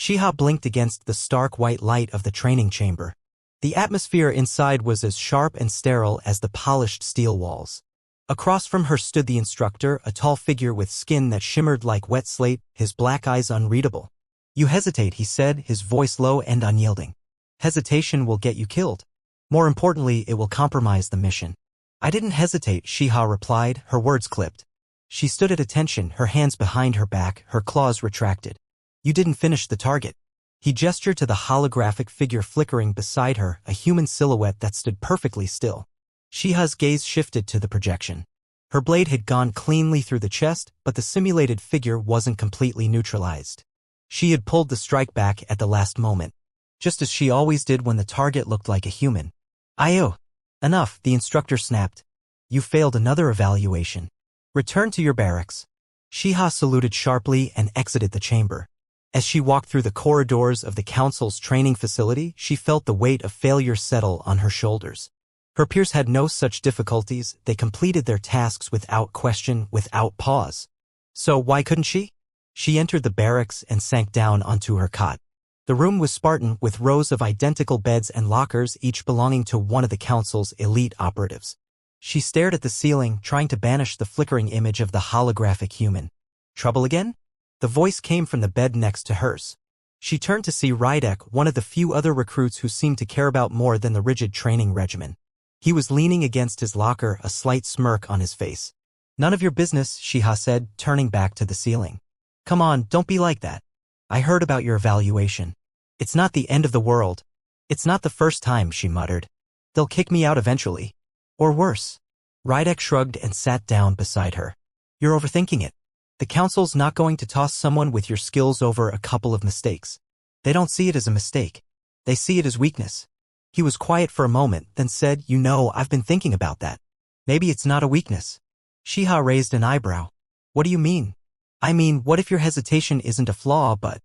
Shiha blinked against the stark white light of the training chamber. The atmosphere inside was as sharp and sterile as the polished steel walls. Across from her stood the instructor, a tall figure with skin that shimmered like wet slate, his black eyes unreadable. "You hesitate," he said, his voice low and unyielding. "Hesitation will get you killed. More importantly, it will compromise the mission." "I didn't hesitate," Shiha replied, her words clipped. She stood at attention, her hands behind her back, her claws retracted. "You didn't finish the target." He gestured to the holographic figure flickering beside her, a human silhouette that stood perfectly still. Shiha's gaze shifted to the projection. Her blade had gone cleanly through the chest, but the simulated figure wasn't completely neutralized. She had pulled the strike back at the last moment, just as she always did when the target looked like a human. "Ayo! Enough," the instructor snapped. "You failed another evaluation. Return to your barracks." Shiha saluted sharply and exited the chamber. As she walked through the corridors of the council's training facility, she felt the weight of failure settle on her shoulders. Her peers had no such difficulties, they completed their tasks without question, without pause. So why couldn't she? She entered the barracks and sank down onto her cot. The room was Spartan, with rows of identical beds and lockers, each belonging to one of the council's elite operatives. She stared at the ceiling, trying to banish the flickering image of the holographic human. "Trouble again?" The voice came from the bed next to hers. She turned to see Rydek, one of the few other recruits who seemed to care about more than the rigid training regimen. He was leaning against his locker, a slight smirk on his face. "None of your business," Shiha said, turning back to the ceiling. "Come on, don't be like that. I heard about your evaluation. It's not the end of the world. It's not the first time," she muttered. "They'll kick me out eventually. Or worse." Rydek shrugged and sat down beside her. "You're overthinking it. The council's not going to toss someone with your skills over a couple of mistakes. They don't see it as a mistake. They see it as weakness." He was quiet for a moment, then said, "You know, I've been thinking about that. Maybe it's not a weakness." Shiha raised an eyebrow. "What do you mean?" "I mean, what if your hesitation isn't a flaw, but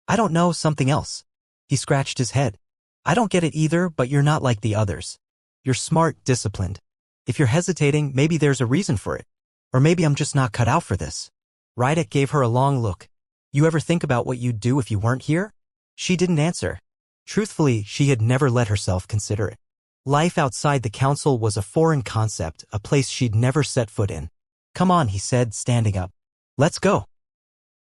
I don't know, something else?" He scratched his head. "I don't get it either, but you're not like the others. You're smart, disciplined. If you're hesitating, maybe there's a reason for it. Or maybe I'm just not cut out for this." Rydek gave her a long look. "You ever think about what you'd do if you weren't here?" She didn't answer. Truthfully, she had never let herself consider it. Life outside the council was a foreign concept, a place she'd never set foot in. "Come on," he said, standing up. "Let's go.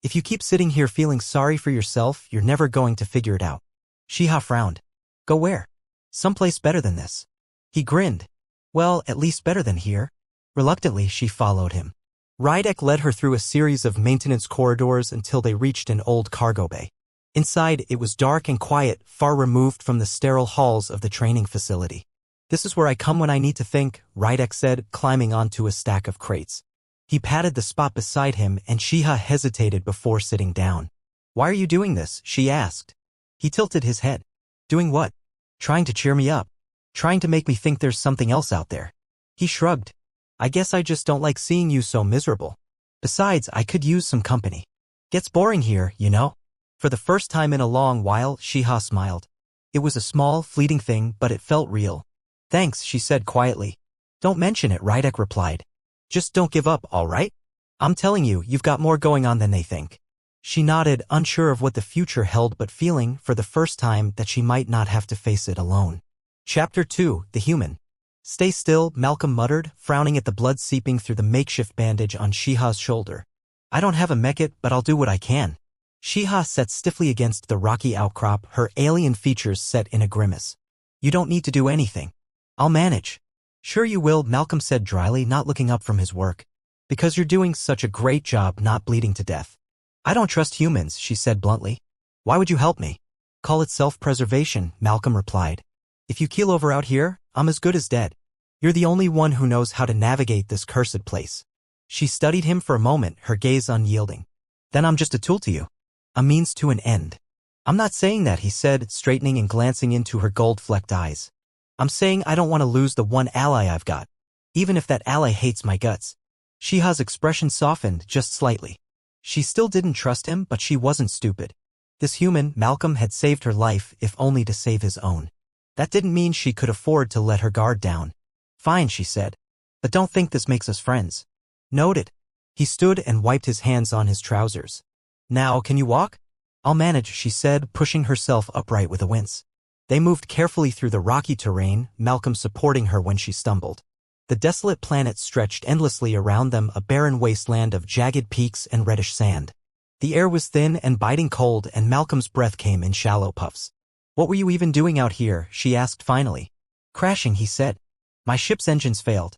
If you keep sitting here feeling sorry for yourself, you're never going to figure it out." Shiha frowned. "Go where?" "Someplace better than this." He grinned. "Well, at least better than here." Reluctantly, she followed him. Rydek led her through a series of maintenance corridors until they reached an old cargo bay. Inside, it was dark and quiet, far removed from the sterile halls of the training facility. "This is where I come when I need to think," Rydek said, climbing onto a stack of crates. He patted the spot beside him, and Shiha hesitated before sitting down. "Why are you doing this?" she asked. He tilted his head. "Doing what?" "Trying to cheer me up. Trying to make me think there's something else out there." He shrugged. "I guess I just don't like seeing you so miserable. Besides, I could use some company. Gets boring here, you know." For the first time in a long while, Shiha smiled. It was a small, fleeting thing, but it felt real. "Thanks," she said quietly. "Don't mention it," Rydek replied. "Just don't give up, all right? I'm telling you, you've got more going on than they think." She nodded, unsure of what the future held but feeling, for the first time, that she might not have to face it alone. Chapter 2, The Human. "Stay still," Malcolm muttered, frowning at the blood seeping through the makeshift bandage on Shiha's shoulder. "I don't have a mechit, but I'll do what I can." Shiha sat stiffly against the rocky outcrop, her alien features set in a grimace. "You don't need to do anything. I'll manage." "Sure you will," Malcolm said dryly, not looking up from his work. "Because you're doing such a great job not bleeding to death." "I don't trust humans," she said bluntly. "Why would you help me?" "Call it self-preservation," Malcolm replied. "If you keel over out here, I'm as good as dead. You're the only one who knows how to navigate this cursed place." She studied him for a moment, her gaze unyielding. "Then I'm just a tool to you. A means to an end." "I'm not saying that," he said, straightening and glancing into her gold-flecked eyes. "I'm saying I don't want to lose the one ally I've got, even if that ally hates my guts." Shiha's expression softened just slightly. She still didn't trust him, but she wasn't stupid. This human, Malcolm, had saved her life, if only to save his own. That didn't mean she could afford to let her guard down. "Fine," she said. "But don't think this makes us friends." "Noted." He stood and wiped his hands on his trousers. "Now, can you walk?" I'll manage, she said, pushing herself upright with a wince. They moved carefully through the rocky terrain, Malcolm supporting her when she stumbled. The desolate planet stretched endlessly around them, a barren wasteland of jagged peaks and reddish sand. The air was thin and biting cold, and Malcolm's breath came in shallow puffs. What were you even doing out here? She asked finally. Crashing, he said. My ship's engines failed.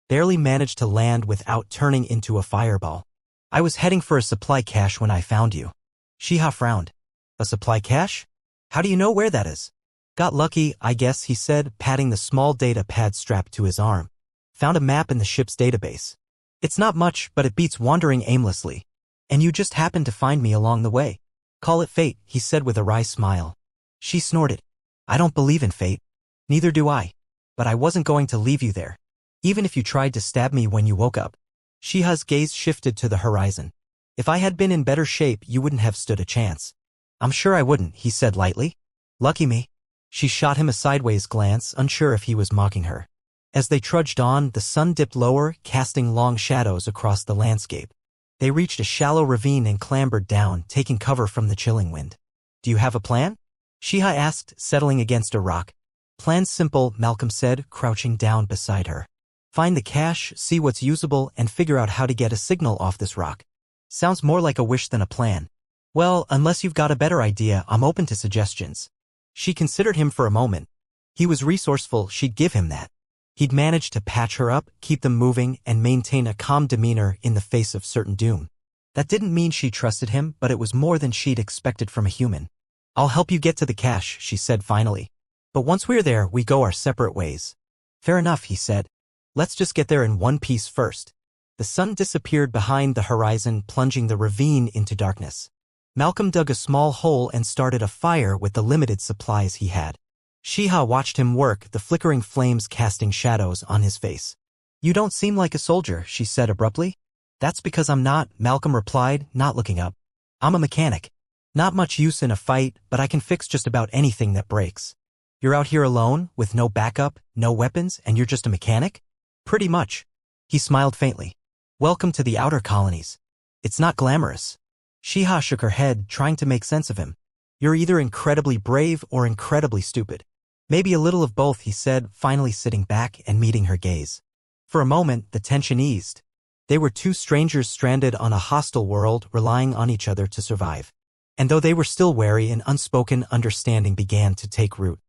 Barely managed to land without turning into a fireball. I was heading for a supply cache when I found you. Shiha frowned. A supply cache? How do you know where that is? Got lucky, I guess, he said, patting the small data pad strapped to his arm. Found a map in the ship's database. It's not much, but it beats wandering aimlessly. And you just happened to find me along the way. Call it fate, he said with a wry smile. She snorted. I don't believe in fate. Neither do I. But I wasn't going to leave you there. Even if you tried to stab me when you woke up. Shiha's gaze shifted to the horizon. If I had been in better shape, you wouldn't have stood a chance. I'm sure I wouldn't, he said lightly. Lucky me. She shot him a sideways glance, unsure if he was mocking her. As they trudged on, the sun dipped lower, casting long shadows across the landscape. They reached a shallow ravine and clambered down, taking cover from the chilling wind. Do you have a plan? Shiha asked, settling against a rock. Plan's simple, Malcolm said, crouching down beside her. Find the cache, see what's usable, and figure out how to get a signal off this rock. Sounds more like a wish than a plan. Well, unless you've got a better idea, I'm open to suggestions. She considered him for a moment. He was resourceful, she'd give him that. He'd managed to patch her up, keep them moving, and maintain a calm demeanor in the face of certain doom. That didn't mean she trusted him, but it was more than she'd expected from a human. I'll help you get to the cache, she said finally. But once we're there, we go our separate ways. Fair enough, he said. Let's just get there in one piece first. The sun disappeared behind the horizon, plunging the ravine into darkness. Malcolm dug a small hole and started a fire with the limited supplies he had. Shiha watched him work, the flickering flames casting shadows on his face. You don't seem like a soldier, she said abruptly. That's because I'm not, Malcolm replied, not looking up. I'm a mechanic. Not much use in a fight, but I can fix just about anything that breaks. You're out here alone, with no backup, no weapons, and you're just a mechanic? Pretty much. He smiled faintly. Welcome to the outer colonies. It's not glamorous. Shiha shook her head, trying to make sense of him. You're either incredibly brave or incredibly stupid. Maybe a little of both, he said, finally sitting back and meeting her gaze. For a moment, the tension eased. They were two strangers stranded on a hostile world, relying on each other to survive. And though they were still wary, an unspoken understanding began to take root.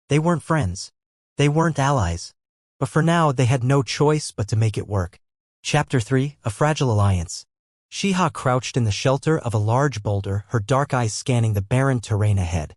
They weren't friends. They weren't allies. But for now, they had no choice but to make it work. Chapter 3, A Fragile Alliance. Shiha crouched in the shelter of a large boulder, her dark eyes scanning the barren terrain ahead.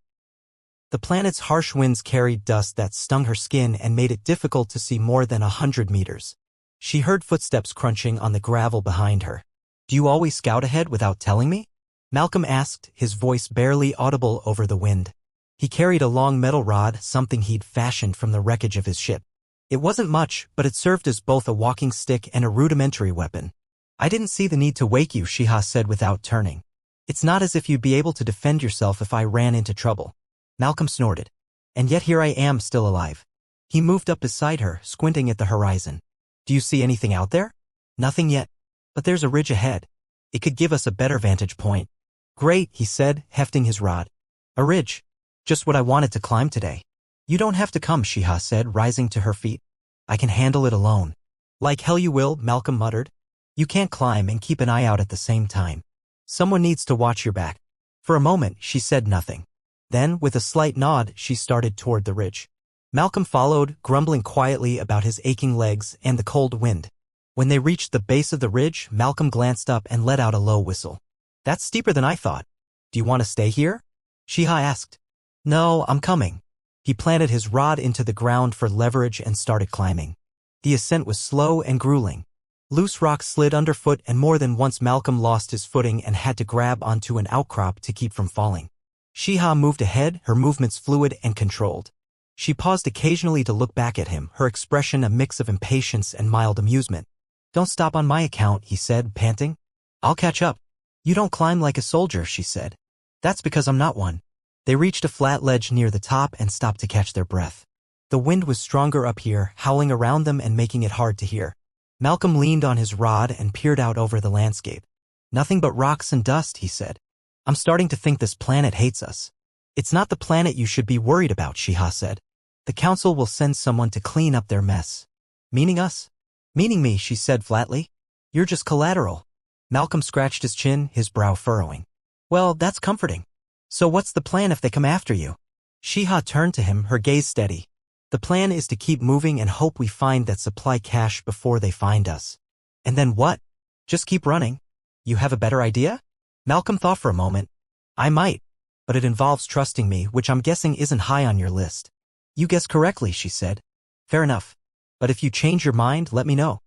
The planet's harsh winds carried dust that stung her skin and made it difficult to see more than 100 meters. She heard footsteps crunching on the gravel behind her. Do you always scout ahead without telling me? Malcolm asked, his voice barely audible over the wind. He carried a long metal rod, something he'd fashioned from the wreckage of his ship. It wasn't much, but it served as both a walking stick and a rudimentary weapon. I didn't see the need to wake you, Shiha said without turning. It's not as if you'd be able to defend yourself if I ran into trouble. Malcolm snorted. And yet here I am, still alive. He moved up beside her, squinting at the horizon. Do you see anything out there? Nothing yet. But there's a ridge ahead. It could give us a better vantage point. Great, he said, hefting his rod. A ridge. Just what I wanted to climb today. You don't have to come, Shiha said, rising to her feet. I can handle it alone. Like hell you will, Malcolm muttered. You can't climb and keep an eye out at the same time. Someone needs to watch your back. For a moment, she said nothing. Then, with a slight nod, she started toward the ridge. Malcolm followed, grumbling quietly about his aching legs and the cold wind. When they reached the base of the ridge, Malcolm glanced up and let out a low whistle. That's steeper than I thought. Do you want to stay here? Shiha asked. No, I'm coming. He planted his rod into the ground for leverage and started climbing. The ascent was slow and grueling. Loose rocks slid underfoot, and more than once Malcolm lost his footing and had to grab onto an outcrop to keep from falling. Shiha moved ahead, her movements fluid and controlled. She paused occasionally to look back at him, her expression a mix of impatience and mild amusement. Don't stop on my account, he said, panting. I'll catch up. You don't climb like a soldier, she said. That's because I'm not one. They reached a flat ledge near the top and stopped to catch their breath. The wind was stronger up here, howling around them and making it hard to hear. Malcolm leaned on his rod and peered out over the landscape. Nothing but rocks and dust, he said. I'm starting to think this planet hates us. It's not the planet you should be worried about, Shiha said. The council will send someone to clean up their mess. Meaning us? Meaning me, she said flatly. You're just collateral. Malcolm scratched his chin, his brow furrowing. Well, that's comforting. So what's the plan if they come after you? Shiha turned to him, her gaze steady. The plan is to keep moving and hope we find that supply cache before they find us. And then what? Just keep running. You have a better idea? Malcolm thought for a moment. I might, but it involves trusting me, which I'm guessing isn't high on your list. You guessed correctly, she said. Fair enough. But if you change your mind, let me know.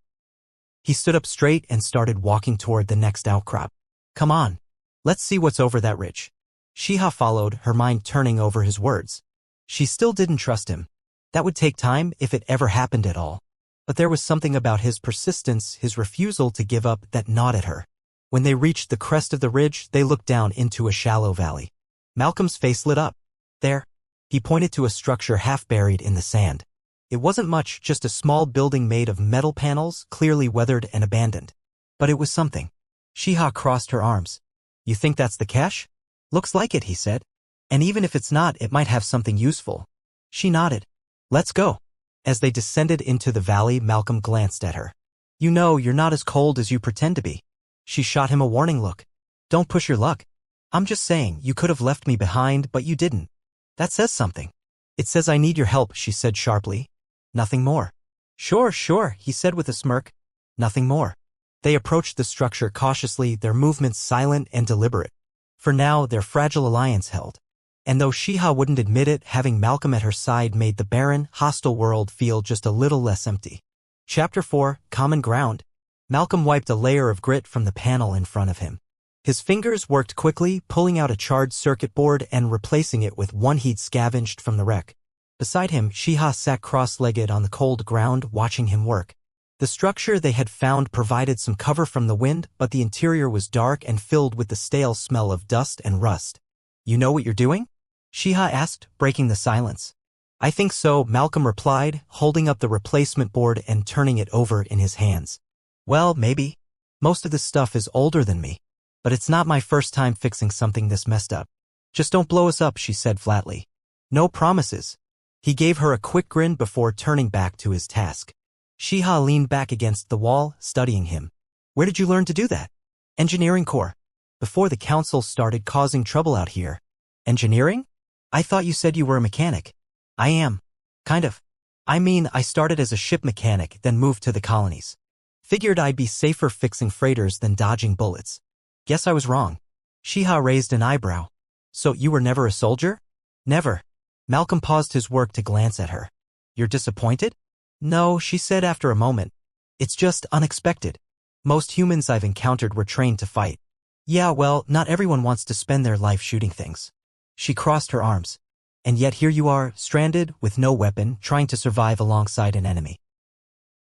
He stood up straight and started walking toward the next outcrop. Come on. Let's see what's over that ridge. Shiha followed, her mind turning over his words. She still didn't trust him. That would take time if it ever happened at all. But there was something about his persistence, his refusal to give up, that gnawed at her. When they reached the crest of the ridge, they looked down into a shallow valley. Malcolm's face lit up. There. He pointed to a structure half buried in the sand. It wasn't much, just a small building made of metal panels, clearly weathered and abandoned. But it was something. Shiha crossed her arms. You think that's the cache? Looks like it, he said. And even if it's not, it might have something useful. She nodded. Let's go. As they descended into the valley, Malcolm glanced at her. You know, you're not as cold as you pretend to be. She shot him a warning look. Don't push your luck. I'm just saying, you could have left me behind, but you didn't. That says something. It says I need your help, she said sharply. Nothing more. Sure, he said with a smirk. Nothing more. They approached the structure cautiously, their movements silent and deliberate. For now, their fragile alliance held. And though Shiha wouldn't admit it, having Malcolm at her side made the barren, hostile world feel just a little less empty. Chapter 4, Common Ground. Malcolm wiped a layer of grit from the panel in front of him. His fingers worked quickly, pulling out a charred circuit board and replacing it with one he'd scavenged from the wreck. Beside him, Shiha sat cross-legged on the cold ground, watching him work. The structure they had found provided some cover from the wind, but the interior was dark and filled with the stale smell of dust and rust. You know what you're doing? Shiha asked, breaking the silence. I think so, Malcolm replied, holding up the replacement board and turning it over in his hands. Well, maybe. Most of this stuff is older than me. But it's not my first time fixing something this messed up. Just don't blow us up, she said flatly. No promises. He gave her a quick grin before turning back to his task. Shiha leaned back against the wall, studying him. Where did you learn to do that? Engineering Corps. Before the council started causing trouble out here. Engineering? I thought you said you were a mechanic. I am. Kind of. I mean, I started as a ship mechanic, then moved to the colonies. Figured I'd be safer fixing freighters than dodging bullets. Guess I was wrong. Shiha raised an eyebrow. So you were never a soldier? Never. Malcolm paused his work to glance at her. You're disappointed? No, she said after a moment. It's just unexpected. Most humans I've encountered were trained to fight. Yeah, well, not everyone wants to spend their life shooting things. She crossed her arms. And yet here you are, stranded, with no weapon, trying to survive alongside an enemy.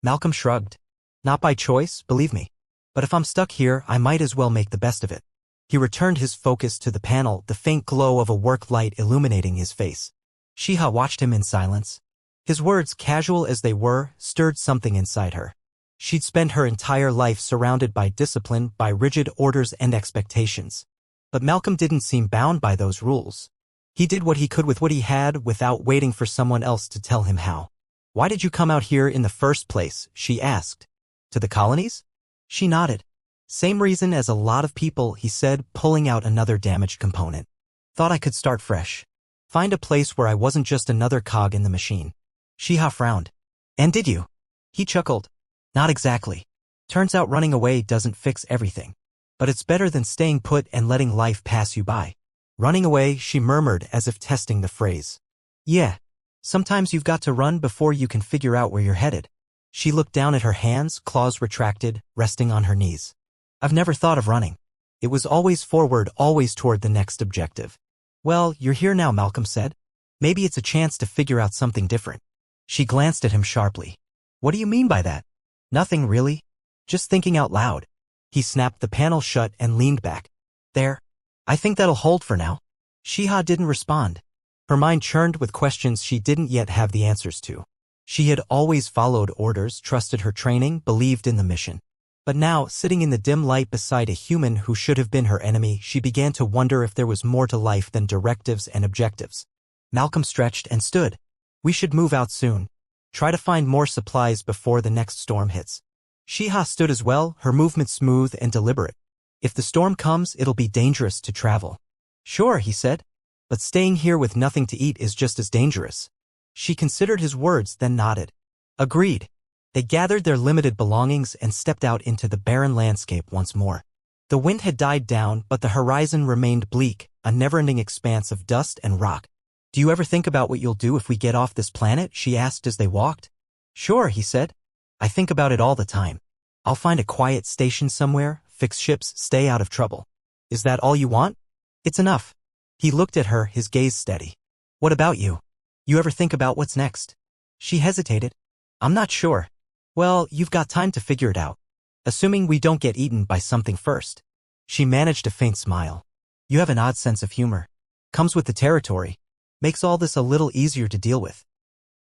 Malcolm shrugged. Not by choice, believe me. But if I'm stuck here, I might as well make the best of it. He returned his focus to the panel, the faint glow of a work light illuminating his face. Shiha watched him in silence. His words, casual as they were, stirred something inside her. She'd spent her entire life surrounded by discipline, by rigid orders and expectations. But Malcolm didn't seem bound by those rules. He did what he could with what he had without waiting for someone else to tell him how. Why did you come out here in the first place? She asked. To the colonies? She nodded. Same reason as a lot of people, he said, pulling out another damaged component. Thought I could start fresh. Find a place where I wasn't just another cog in the machine. Shiha frowned. And did you? He chuckled. Not exactly. Turns out running away doesn't fix everything. But it's better than staying put and letting life pass you by. Running away, she murmured as if testing the phrase. Yeah. Sometimes you've got to run before you can figure out where you're headed. She looked down at her hands, claws retracted, resting on her knees. I've never thought of running. It was always forward, always toward the next objective. Well, you're here now, Malcolm said. Maybe it's a chance to figure out something different. She glanced at him sharply. What do you mean by that? Nothing really. Just thinking out loud. He snapped the panel shut and leaned back. There. I think that'll hold for now. Shiha didn't respond. Her mind churned with questions she didn't yet have the answers to. She had always followed orders, trusted her training, believed in the mission. But now, sitting in the dim light beside a human who should have been her enemy, she began to wonder if there was more to life than directives and objectives. Malcolm stretched and stood. We should move out soon. Try to find more supplies before the next storm hits. Shiha stood as well, her movement smooth and deliberate. If the storm comes, it'll be dangerous to travel. Sure, he said. But staying here with nothing to eat is just as dangerous. She considered his words, then nodded. Agreed. They gathered their limited belongings and stepped out into the barren landscape once more. The wind had died down, but the horizon remained bleak, a never-ending expanse of dust and rock. Do you ever think about what you'll do if we get off this planet? She asked as they walked. Sure, he said. I think about it all the time. I'll find a quiet station somewhere, fix ships, stay out of trouble. Is that all you want? It's enough. He looked at her, his gaze steady. What about you? You ever think about what's next? She hesitated. I'm not sure. Well, you've got time to figure it out. Assuming we don't get eaten by something first. She managed a faint smile. You have an odd sense of humor. Comes with the territory. Makes all this a little easier to deal with.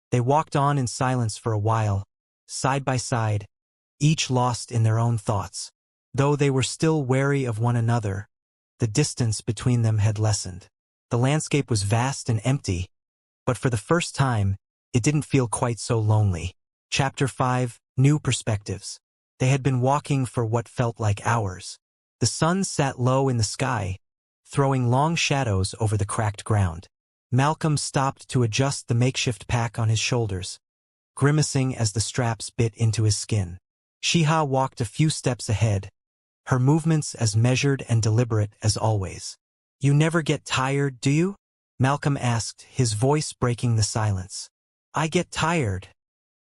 They walked on in silence for a while, side by side, each lost in their own thoughts. Though they were still wary of one another, the distance between them had lessened. The landscape was vast and empty, but for the first time, it didn't feel quite so lonely. Chapter 5, New Perspectives. They had been walking for what felt like hours. The sun sat low in the sky, throwing long shadows over the cracked ground. Malcolm stopped to adjust the makeshift pack on his shoulders, grimacing as the straps bit into his skin. Shiha walked a few steps ahead, her movements as measured and deliberate as always. You never get tired, do you? Malcolm asked, his voice breaking the silence. I get tired,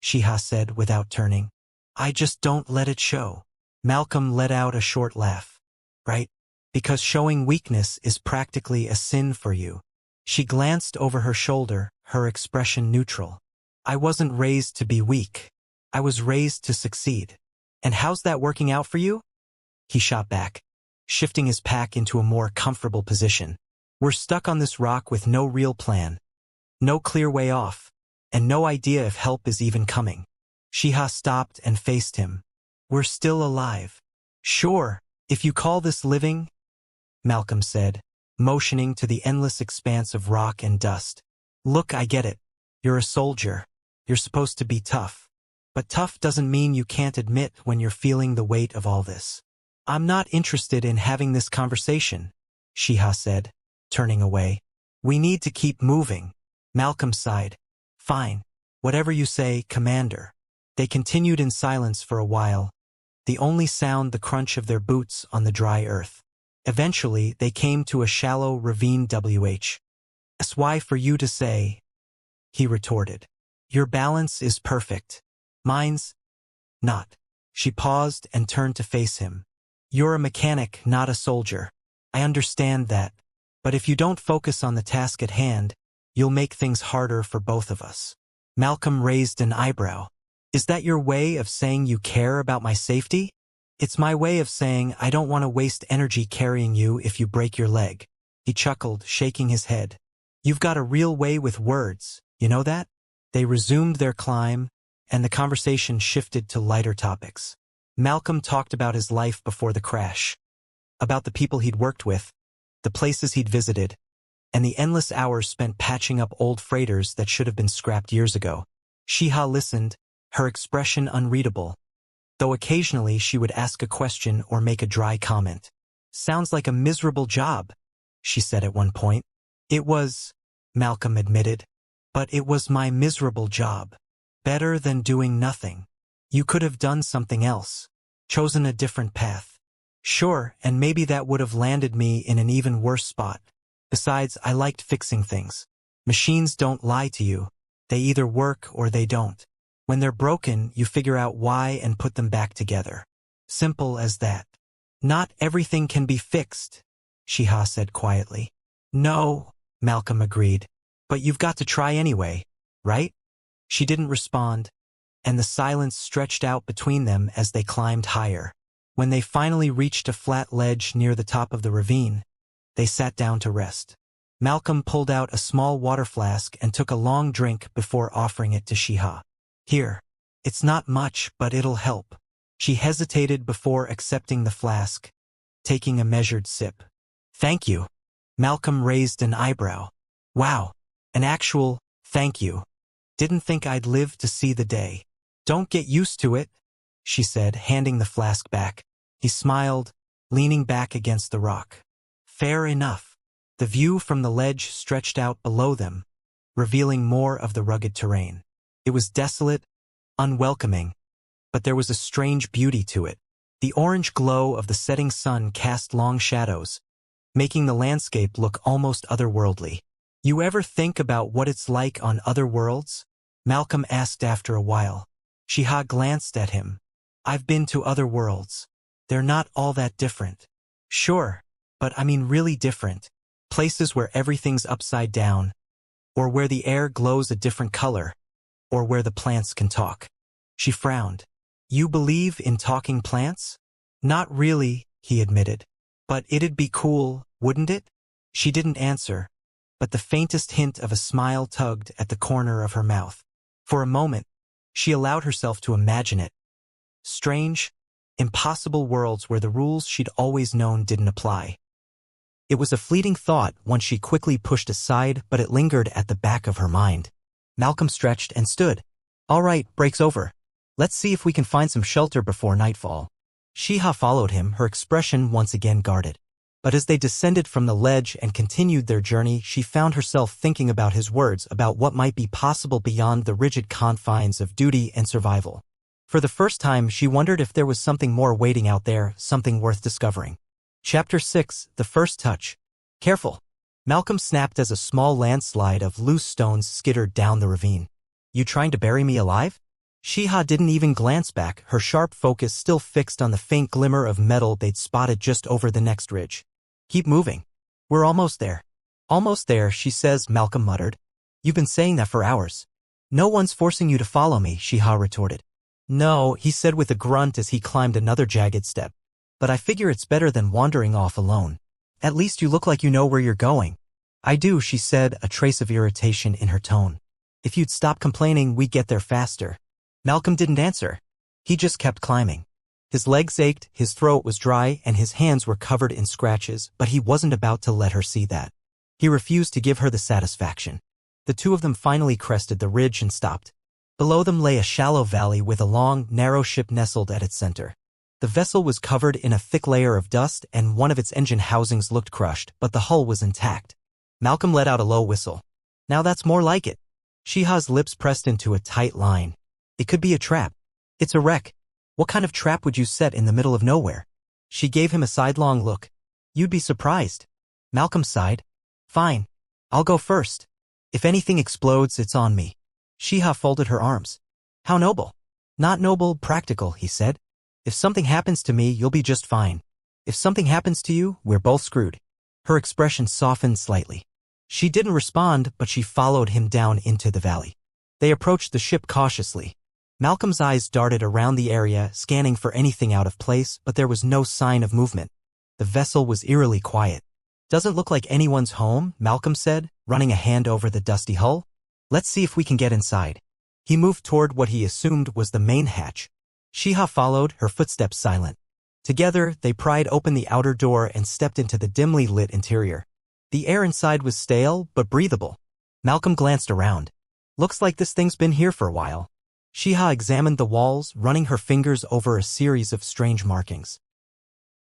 Shiha said without turning. I just don't let it show. Malcolm let out a short laugh. Right? Because showing weakness is practically a sin for you. She glanced over her shoulder, her expression neutral. I wasn't raised to be weak. I was raised to succeed. And how's that working out for you? He shot back, shifting his pack into a more comfortable position. We're stuck on this rock with no real plan, no clear way off, and no idea if help is even coming. Shiha stopped and faced him. We're still alive. Sure, if you call this living, Malcolm said, motioning to the endless expanse of rock and dust. Look, I get it. You're a soldier. You're supposed to be tough. But tough doesn't mean you can't admit when you're feeling the weight of all this. I'm not interested in having this conversation, Shiha said, turning away. We need to keep moving. Malcolm sighed. Fine. Whatever you say, Commander. They continued in silence for a while, the only sound the crunch of their boots on the dry earth. Eventually, they came to a shallow ravine. "SY for you to say," he retorted. "Your balance is perfect. Mine's not." She paused and turned to face him. "You're a mechanic, not a soldier. I understand that. But if you don't focus on the task at hand, you'll make things harder for both of us." Malcolm raised an eyebrow. "Is that your way of saying you care about my safety?" "It's my way of saying I don't want to waste energy carrying you if you break your leg." He chuckled, shaking his head. "You've got a real way with words, you know that?" They resumed their climb, and the conversation shifted to lighter topics. Malcolm talked about his life before the crash, about the people he'd worked with, the places he'd visited, and the endless hours spent patching up old freighters that should have been scrapped years ago. Shiha listened, her expression unreadable, though occasionally she would ask a question or make a dry comment. "Sounds like a miserable job," she said at one point. "It was," Malcolm admitted, "but it was my miserable job. Better than doing nothing. You could have done something else, chosen a different path." "Sure, and maybe that would have landed me in an even worse spot. Besides, I liked fixing things. Machines don't lie to you. They either work or they don't. When they're broken, you figure out why and put them back together. Simple as that." "Not everything can be fixed," Shiha said quietly. "No," Malcolm agreed. "But you've got to try anyway, right?" She didn't respond, and the silence stretched out between them as they climbed higher. When they finally reached a flat ledge near the top of the ravine, they sat down to rest. Malcolm pulled out a small water flask and took a long drink before offering it to Shiha. "Here. It's not much, but it'll help." She hesitated before accepting the flask, taking a measured sip. "Thank you." Malcolm raised an eyebrow. "Wow, an actual thank you. Didn't think I'd live to see the day." "Don't get used to it," she said, handing the flask back. He smiled, leaning back against the rock. "Fair enough." The view from the ledge stretched out below them, revealing more of the rugged terrain. It was desolate, unwelcoming, but there was a strange beauty to it. The orange glow of the setting sun cast long shadows, making the landscape look almost otherworldly. "You ever think about what it's like on other worlds?" Malcolm asked after a while. Shiha glanced at him. "I've been to other worlds. They're not all that different." "Sure, but I mean really different. Places where everything's upside down, or where the air glows a different color, or where the plants can talk." She frowned. "You believe in talking plants?" "Not really," he admitted. "But it'd be cool, wouldn't it?" She didn't answer, but the faintest hint of a smile tugged at the corner of her mouth. For a moment, she allowed herself to imagine it. Strange, impossible worlds where the rules she'd always known didn't apply. It was a fleeting thought, one she quickly pushed aside, but it lingered at the back of her mind. Malcolm stretched and stood. "All right, break's over. Let's see if we can find some shelter before nightfall." Shiha followed him, her expression once again guarded. But as they descended from the ledge and continued their journey, she found herself thinking about his words, about what might be possible beyond the rigid confines of duty and survival. For the first time, she wondered if there was something more waiting out there, something worth discovering. Chapter 6, The First Touch. "Careful." Malcolm snapped as a small landslide of loose stones skittered down the ravine. "You trying to bury me alive?" Shiha didn't even glance back, her sharp focus still fixed on the faint glimmer of metal they'd spotted just over the next ridge. "Keep moving. We're almost there." "Almost there, she says," Malcolm muttered. "You've been saying that for hours." "No one's forcing you to follow me," Shiha retorted. "No," he said with a grunt as he climbed another jagged step. "But I figure it's better than wandering off alone. At least you look like you know where you're going." "I do," she said, a trace of irritation in her tone. "If you'd stop complaining, we'd get there faster." Malcolm didn't answer. He just kept climbing. His legs ached, his throat was dry, and his hands were covered in scratches, but he wasn't about to let her see that. He refused to give her the satisfaction. The two of them finally crested the ridge and stopped. Below them lay a shallow valley with a long, narrow ship nestled at its center. The vessel was covered in a thick layer of dust, and one of its engine housings looked crushed, but the hull was intact. Malcolm let out a low whistle. "Now that's more like it." Shiha's lips pressed into a tight line. "It could be a trap." "It's a wreck. What kind of trap would you set in the middle of nowhere?" She gave him a sidelong look. "You'd be surprised." Malcolm sighed. "Fine. I'll go first. If anything explodes, it's on me." Shiha folded her arms. "How noble." "Not noble, practical," he said. "If something happens to me, you'll be just fine. If something happens to you, we're both screwed." Her expression softened slightly. She didn't respond, but she followed him down into the valley. They approached the ship cautiously. Malcolm's eyes darted around the area, scanning for anything out of place, but there was no sign of movement. The vessel was eerily quiet. "Doesn't look like anyone's home," Malcolm said, running a hand over the dusty hull. "Let's see if we can get inside." He moved toward what he assumed was the main hatch. Shiha followed, her footsteps silent. Together, they pried open the outer door and stepped into the dimly lit interior. The air inside was stale, but breathable. Malcolm glanced around. "Looks like this thing's been here for a while." Shiha examined the walls, running her fingers over a series of strange markings.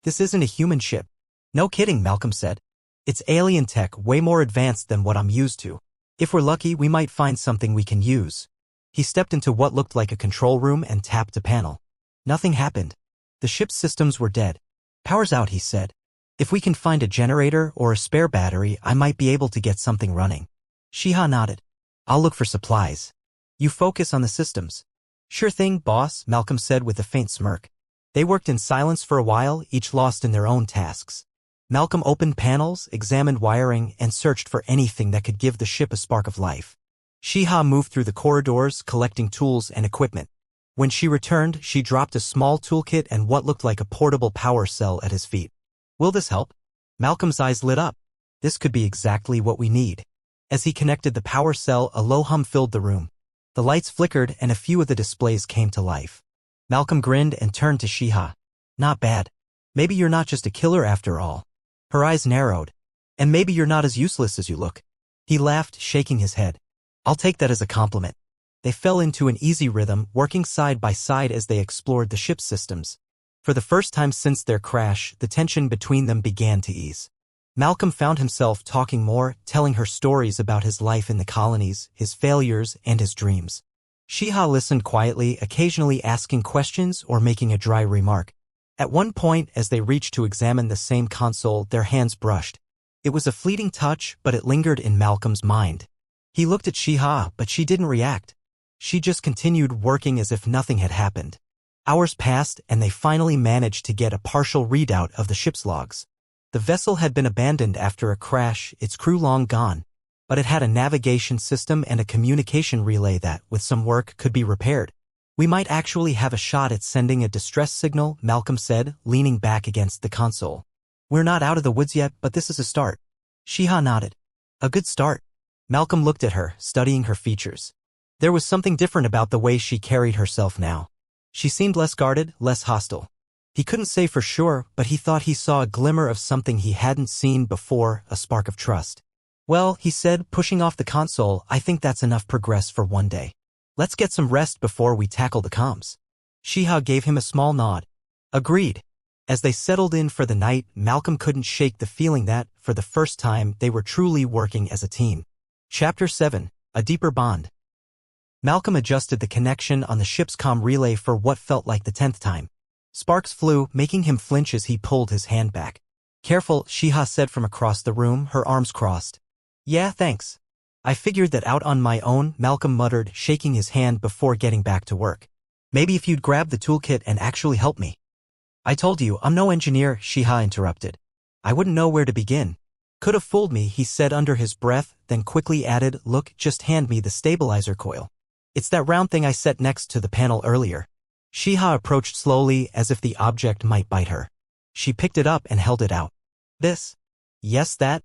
"This isn't a human ship." "No kidding," Malcolm said. "It's alien tech, way more advanced than what I'm used to. If we're lucky, we might find something we can use." He stepped into what looked like a control room and tapped a panel. Nothing happened. The ship's systems were dead. "Power's out," he said. "If we can find a generator or a spare battery, I might be able to get something running." Shiha nodded. "I'll look for supplies. You focus on the systems." "Sure thing, boss," Malcolm said with a faint smirk. They worked in silence for a while, each lost in their own tasks. Malcolm opened panels, examined wiring, and searched for anything that could give the ship a spark of life. Shiha moved through the corridors, collecting tools and equipment. When she returned, she dropped a small toolkit and what looked like a portable power cell at his feet. "Will this help?" Malcolm's eyes lit up. This could be exactly what we need. As he connected the power cell, a low hum filled the room. The lights flickered and a few of the displays came to life. Malcolm grinned and turned to Shiha. Not bad. Maybe you're not just a killer after all. Her eyes narrowed. And maybe you're not as useless as you look. He laughed, shaking his head. I'll take that as a compliment. They fell into an easy rhythm, working side by side as they explored the ship's systems. For the first time since their crash, the tension between them began to ease. Malcolm found himself talking more, telling her stories about his life in the colonies, his failures, and his dreams. Shiha listened quietly, occasionally asking questions or making a dry remark. At one point, as they reached to examine the same console, their hands brushed. It was a fleeting touch, but it lingered in Malcolm's mind. He looked at Shiha, but she didn't react. She just continued working as if nothing had happened. Hours passed, and they finally managed to get a partial readout of the ship's logs. The vessel had been abandoned after a crash, its crew long gone. But it had a navigation system and a communication relay that, with some work, could be repaired. We might actually have a shot at sending a distress signal, Malcolm said, leaning back against the console. We're not out of the woods yet, but this is a start. Shiha nodded. A good start. Malcolm looked at her, studying her features. There was something different about the way she carried herself now. She seemed less guarded, less hostile. He couldn't say for sure, but he thought he saw a glimmer of something he hadn't seen before, a spark of trust. Well, he said, pushing off the console, I think that's enough progress for one day. Let's get some rest before we tackle the comms. Shiha gave him a small nod. Agreed. As they settled in for the night, Malcolm couldn't shake the feeling that, for the first time, they were truly working as a team. Chapter 7. A Deeper Bond. Malcolm adjusted the connection on the ship's comm relay for what felt like the 10th time. Sparks flew, making him flinch as he pulled his hand back. Careful, Shiha said from across the room, her arms crossed. Yeah, thanks. I figured that out on my own, Malcolm muttered, shaking his hand before getting back to work. Maybe if you'd grab the toolkit and actually help me. I told you, I'm no engineer, Shiha interrupted. I wouldn't know where to begin. Could have fooled me, he said under his breath, then quickly added, look, just hand me the stabilizer coil. It's that round thing I set next to the panel earlier. Shiha approached slowly as if the object might bite her. She picked it up and held it out. This? Yes, that?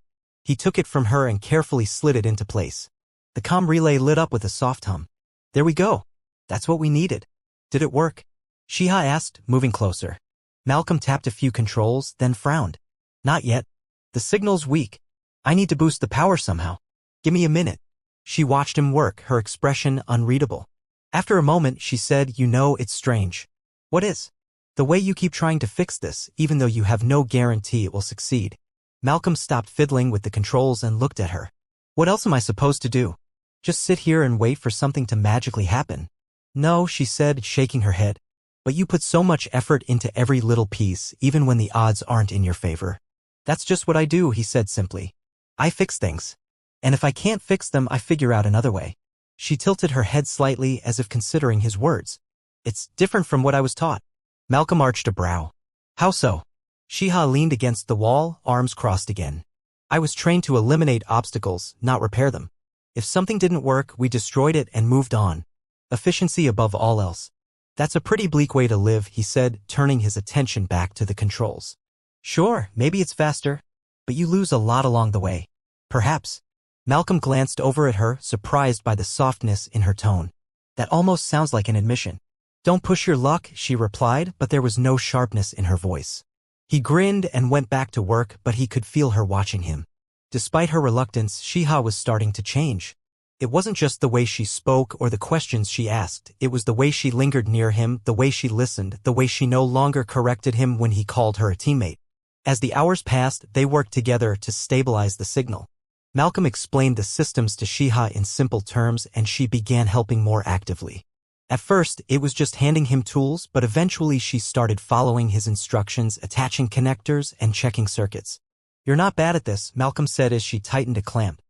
He took it from her and carefully slid it into place. The comm relay lit up with a soft hum. There we go. That's what we needed. Did it work? Shiha asked, moving closer. Malcolm tapped a few controls, then frowned. Not yet. The signal's weak. I need to boost the power somehow. Give me a minute. She watched him work, her expression unreadable. After a moment, she said, you know, it's strange. What is? The way you keep trying to fix this, even though you have no guarantee it will succeed. Malcolm stopped fiddling with the controls and looked at her. What else am I supposed to do? Just sit here and wait for something to magically happen? No, she said, shaking her head. But you put so much effort into every little piece, even when the odds aren't in your favor. That's just what I do, he said simply. I fix things. And if I can't fix them, I figure out another way. She tilted her head slightly as if considering his words. It's different from what I was taught. Malcolm arched a brow. How so? Shiha leaned against the wall, arms crossed again. I was trained to eliminate obstacles, not repair them. If something didn't work, we destroyed it and moved on. Efficiency above all else. That's a pretty bleak way to live, he said, turning his attention back to the controls. Sure, maybe it's faster, but you lose a lot along the way. Perhaps. Malcolm glanced over at her, surprised by the softness in her tone. That almost sounds like an admission. Don't push your luck, she replied, but there was no sharpness in her voice. He grinned and went back to work, but he could feel her watching him. Despite her reluctance, Shiha was starting to change. It wasn't just the way she spoke or the questions she asked, it was the way she lingered near him, the way she listened, the way she no longer corrected him when he called her a teammate. As the hours passed, they worked together to stabilize the signal. Malcolm explained the systems to Shiha in simple terms and she began helping more actively. At first, it was just handing him tools, but eventually she started following his instructions, attaching connectors, and checking circuits. You're not bad at this, Malcolm said as she tightened a clamp.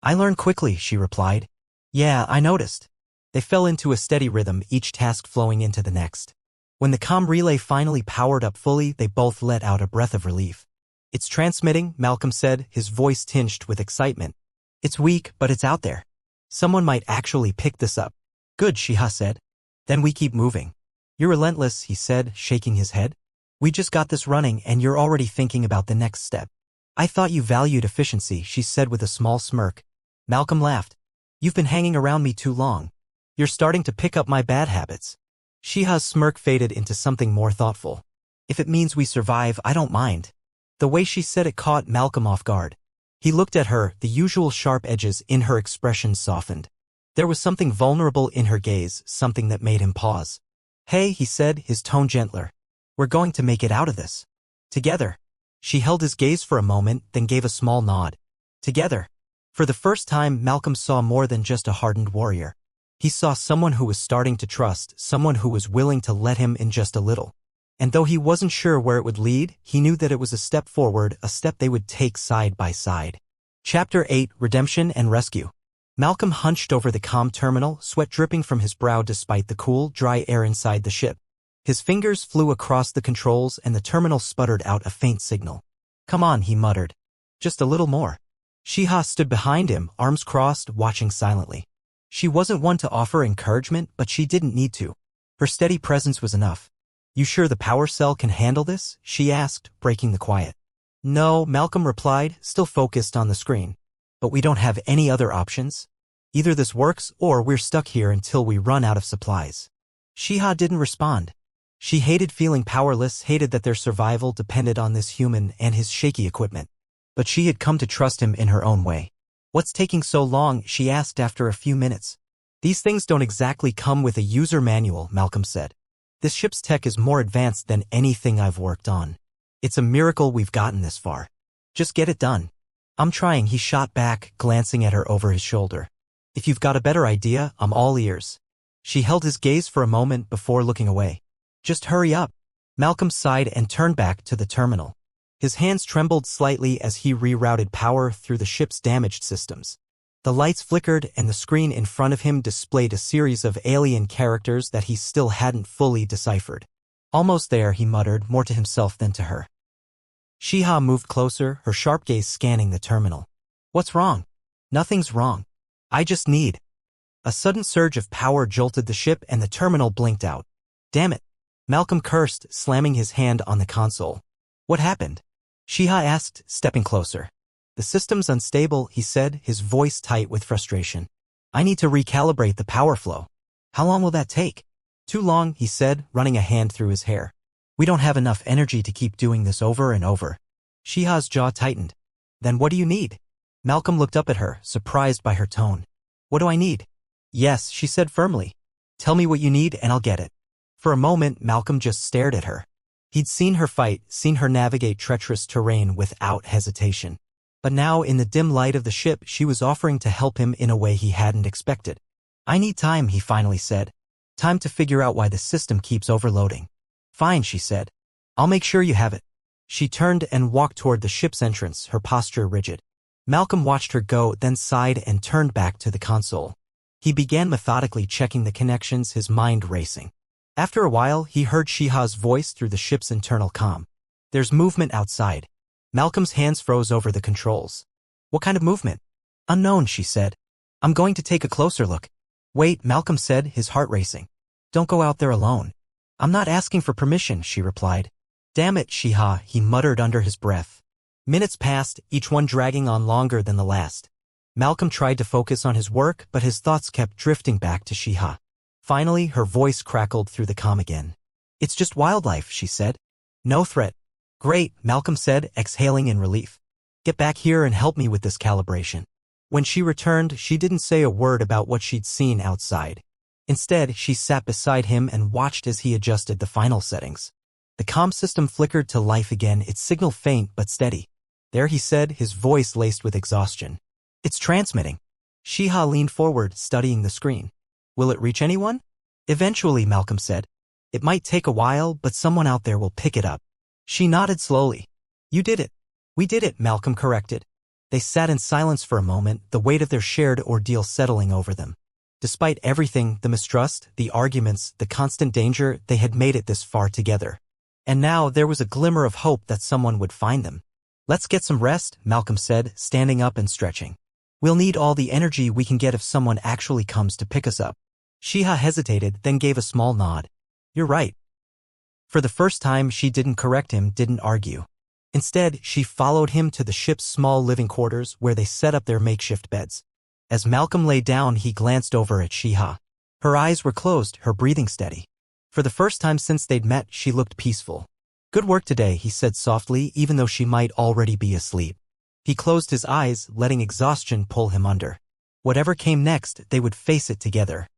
I learn quickly, she replied. Yeah, I noticed. They fell into a steady rhythm, each task flowing into the next. When the comm relay finally powered up fully, they both let out a breath of relief. It's transmitting, Malcolm said, his voice tinged with excitement. It's weak, but it's out there. Someone might actually pick this up. Good, Shiha said. Then we keep moving. You're relentless, he said, shaking his head. We just got this running and you're already thinking about the next step. I thought you valued efficiency, she said with a small smirk. Malcolm laughed. You've been hanging around me too long. You're starting to pick up my bad habits. Shiha's smirk faded into something more thoughtful. If it means we survive, I don't mind. The way she said it caught Malcolm off guard. He looked at her, the usual sharp edges in her expression softened. There was something vulnerable in her gaze, something that made him pause. Hey, he said, his tone gentler. We're going to make it out of this. Together. She held his gaze for a moment, then gave a small nod. Together. For the first time, Malcolm saw more than just a hardened warrior. He saw someone who was starting to trust, someone who was willing to let him in just a little. And though he wasn't sure where it would lead, he knew that it was a step forward, a step they would take side by side. Chapter 8, Redemption and Rescue. Malcolm hunched over the comm terminal, sweat dripping from his brow despite the cool, dry air inside the ship. His fingers flew across the controls and the terminal sputtered out a faint signal. Come on, he muttered. Just a little more. Shiha stood behind him, arms crossed, watching silently. She wasn't one to offer encouragement, but she didn't need to. Her steady presence was enough. You sure the power cell can handle this? She asked, breaking the quiet. No, Malcolm replied, still focused on the screen. But we don't have any other options. Either this works or we're stuck here until we run out of supplies. Shiha didn't respond. She hated feeling powerless, hated that their survival depended on this human and his shaky equipment. But she had come to trust him in her own way. What's taking so long? She asked after a few minutes. These things don't exactly come with a user manual, Malcolm said. This ship's tech is more advanced than anything I've worked on. It's a miracle we've gotten this far. Just get it done. I'm trying, he shot back, glancing at her over his shoulder. If you've got a better idea, I'm all ears. She held his gaze for a moment before looking away. Just hurry up. Malcolm sighed and turned back to the terminal. His hands trembled slightly as he rerouted power through the ship's damaged systems. The lights flickered and the screen in front of him displayed a series of alien characters that he still hadn't fully deciphered. Almost there, he muttered, more to himself than to her. Shiha moved closer, her sharp gaze scanning the terminal. What's wrong? Nothing's wrong. I just need. A sudden surge of power jolted the ship and the terminal blinked out. Damn it. Malcolm cursed, slamming his hand on the console. What happened? Shiha asked, stepping closer. The system's unstable, he said, his voice tight with frustration. I need to recalibrate the power flow. How long will that take? Too long, he said, running a hand through his hair. We don't have enough energy to keep doing this over and over. Shiha's jaw tightened. Then what do you need? Malcolm looked up at her, surprised by her tone. What do I need? Yes, she said firmly. Tell me what you need and I'll get it. For a moment, Malcolm just stared at her. He'd seen her fight, seen her navigate treacherous terrain without hesitation. But now, in the dim light of the ship, she was offering to help him in a way he hadn't expected. I need time, he finally said. Time to figure out why the system keeps overloading. Fine, she said. I'll make sure you have it. She turned and walked toward the ship's entrance, her posture rigid. Malcolm watched her go, then sighed and turned back to the console. He began methodically checking the connections, his mind racing. After a while, he heard Shiha's voice through the ship's internal comm. There's movement outside. Malcolm's hands froze over the controls. What kind of movement? Unknown, she said. I'm going to take a closer look. Wait, Malcolm said, his heart racing. Don't go out there alone. I'm not asking for permission, she replied. Damn it, Shiha, he muttered under his breath. Minutes passed, each one dragging on longer than the last. Malcolm tried to focus on his work, but his thoughts kept drifting back to Shiha. Finally, her voice crackled through the comm again. It's just wildlife, she said. No threat. Great, Malcolm said, exhaling in relief. Get back here and help me with this calibration. When she returned, she didn't say a word about what she'd seen outside. Instead, she sat beside him and watched as he adjusted the final settings. The comm system flickered to life again, its signal faint but steady. There, he said, his voice laced with exhaustion. It's transmitting. Shiha leaned forward, studying the screen. Will it reach anyone? Eventually, Malcolm said. It might take a while, but someone out there will pick it up. She nodded slowly. You did it. We did it, Malcolm corrected. They sat in silence for a moment, the weight of their shared ordeal settling over them. Despite everything, the mistrust, the arguments, the constant danger, they had made it this far together. And now there was a glimmer of hope that someone would find them. Let's get some rest, Malcolm said, standing up and stretching. We'll need all the energy we can get if someone actually comes to pick us up. Shiha hesitated, then gave a small nod. You're right. For the first time, she didn't correct him, didn't argue. Instead, she followed him to the ship's small living quarters where they set up their makeshift beds. As Malcolm lay down, he glanced over at Shiha. Her eyes were closed, her breathing steady. For the first time since they'd met, she looked peaceful. "Good work today," he said softly, even though she might already be asleep. He closed his eyes, letting exhaustion pull him under. Whatever came next, they would face it together.